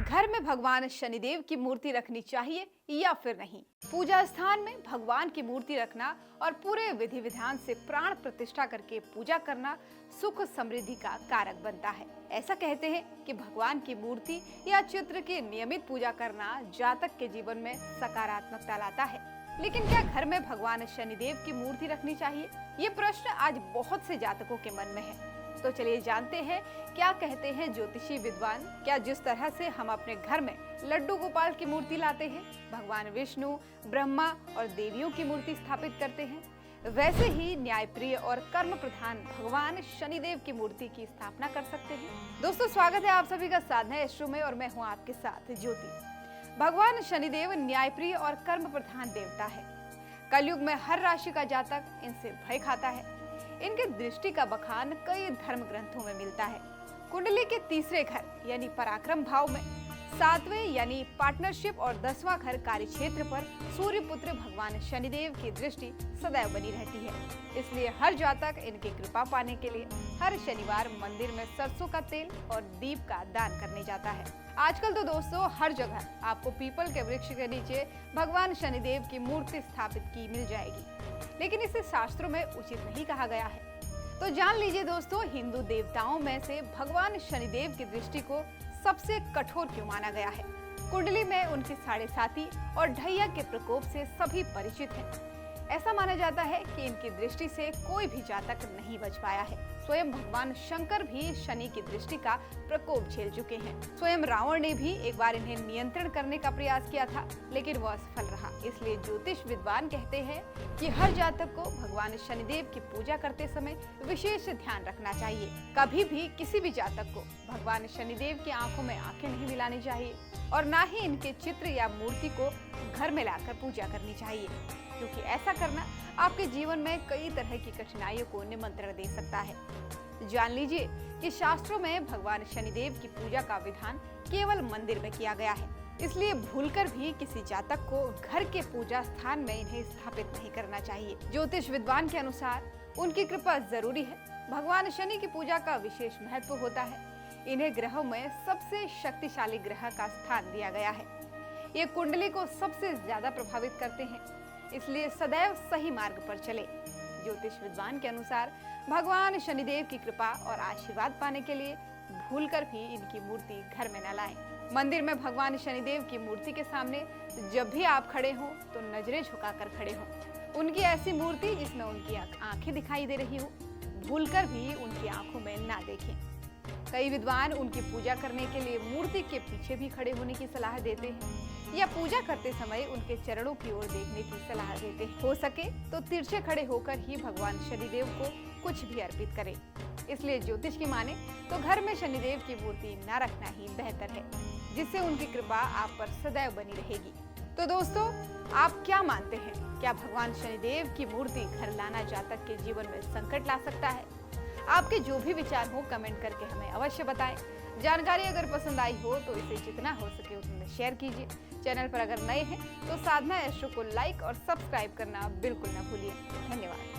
घर में भगवान शनिदेव की मूर्ति रखनी चाहिए या फिर नहीं? पूजा स्थान में भगवान की मूर्ति रखना और पूरे विधि विधान से प्राण प्रतिष्ठा करके पूजा करना सुख समृद्धि का कारक बनता है। ऐसा कहते हैं कि भगवान की मूर्ति या चित्र की नियमित पूजा करना जातक के जीवन में सकारात्मकता लाता है। लेकिन क्या घर में भगवान शनिदेव की मूर्ति रखनी चाहिए? ये प्रश्न आज बहुत से जातकों के मन में है। तो चलिए जानते हैं क्या कहते हैं ज्योतिषी विद्वान। क्या जिस तरह से हम अपने घर में लड्डू गोपाल की मूर्ति लाते हैं, भगवान विष्णु, ब्रह्मा और देवियों की मूर्ति स्थापित करते हैं, वैसे ही न्यायप्रिय और कर्म प्रधान भगवान शनिदेव की मूर्ति की स्थापना कर सकते हैं। दोस्तों, स्वागत है आप सभी का साधना एस्ट्रो में और मैं हूँ आपके साथ ज्योति। भगवान शनिदेव न्यायप्रिय और कर्म प्रधान देवता है। कलयुग में हर राशि का जातक इनसे भय खाता है। इनके दृष्टि का बखान कई धर्म ग्रंथों में मिलता है। कुंडली के तीसरे घर यानी पराक्रम भाव में, सातवें यानी पार्टनरशिप और 10वां घर कार्य क्षेत्र पर सूर्य पुत्र भगवान शनिदेव की दृष्टि सदैव बनी रहती है। इसलिए हर जातक इनकी कृपा पाने के लिए हर शनिवार मंदिर में सरसों का तेल और दीप का दान करने जाता है। आजकल तो दोस्तों हर जगह आपको पीपल के वृक्ष के नीचे भगवान शनिदेव की मूर्ति स्थापित की मिल जाएगी, लेकिन इसे शास्त्रों में उचित नहीं कहा गया है। तो जान लीजिए दोस्तों, हिंदू देवताओं में से भगवान शनिदेव की दृष्टि को सबसे कठोर क्यों माना गया है? कुंडली में उनकी 7.5 और ढैया के प्रकोप से सभी परिचित हैं। ऐसा माना जाता है कि इनकी दृष्टि से कोई भी जातक नहीं बच पाया है। स्वयं भगवान शंकर भी शनि की दृष्टि का प्रकोप झेल चुके हैं। स्वयं रावण ने भी एक बार इन्हें नियंत्रण करने का प्रयास किया था, लेकिन वह असफल रहा। इसलिए ज्योतिष विद्वान कहते हैं कि हर जातक को भगवान शनिदेव की पूजा करते समय विशेष ध्यान रखना चाहिए। कभी भी किसी भी जातक को भगवान शनिदेव की आंखों में आंखें नहीं मिलानी चाहिए और न ही इनके चित्र या मूर्ति को घर में लाकर पूजा करनी चाहिए, क्योंकि ऐसा करना आपके जीवन में कई तरह की कठिनाइयों को निमंत्रण दे सकता है। जान लीजिए कि शास्त्रों में भगवान शनिदेव की पूजा का विधान केवल मंदिर में किया गया है, इसलिए भूलकर भी किसी जातक को घर के पूजा स्थान में इन्हें स्थापित नहीं करना चाहिए। ज्योतिष विद्वान के अनुसार उनकी कृपा जरूरी है। भगवान शनि की पूजा का विशेष महत्व होता है। इन्हें ग्रहों में सबसे शक्तिशाली ग्रह का स्थान दिया गया है। ये कुंडली को सबसे ज्यादा प्रभावित करते हैं, इसलिए सदैव सही मार्ग पर चले। ज्योतिष विद्वान के अनुसार भगवान शनिदेव की कृपा और आशीर्वाद पाने के लिए भूलकर भी इनकी मूर्ति घर में न लाएं। मंदिर में भगवान शनिदेव की मूर्ति के सामने जब भी आप खड़े हों तो नजरें झुकाकर खड़े हों। उनकी ऐसी मूर्ति जिसमें उनकी आंखें दिखाई दे रही हो, भूलकर भी उनकी आंखों में ना देखें। कई विद्वान उनकी पूजा करने के लिए मूर्ति के पीछे भी खड़े होने की सलाह देते हैं या पूजा करते समय उनके चरणों की ओर देखने की सलाह देते हैं। हो सके तो तिरछे खड़े होकर ही भगवान शनिदेव को कुछ भी अर्पित करें। इसलिए ज्योतिष की माने तो घर में शनिदेव की मूर्ति न रखना ही बेहतर है, जिससे उनकी कृपा आप पर सदैव बनी रहेगी। तो दोस्तों, आप क्या मानते हैं? क्या भगवान शनिदेव की मूर्ति घर लाना जातक के जीवन में संकट ला सकता है? आपके जो भी विचार हो कमेंट करके हमें अवश्य बताएं। जानकारी अगर पसंद आई हो तो इसे जितना हो सके उतना शेयर कीजिए। चैनल पर अगर नए हैं तो साधना एस्ट्रो को लाइक और सब्सक्राइब करना बिल्कुल न भूलिए। धन्यवाद।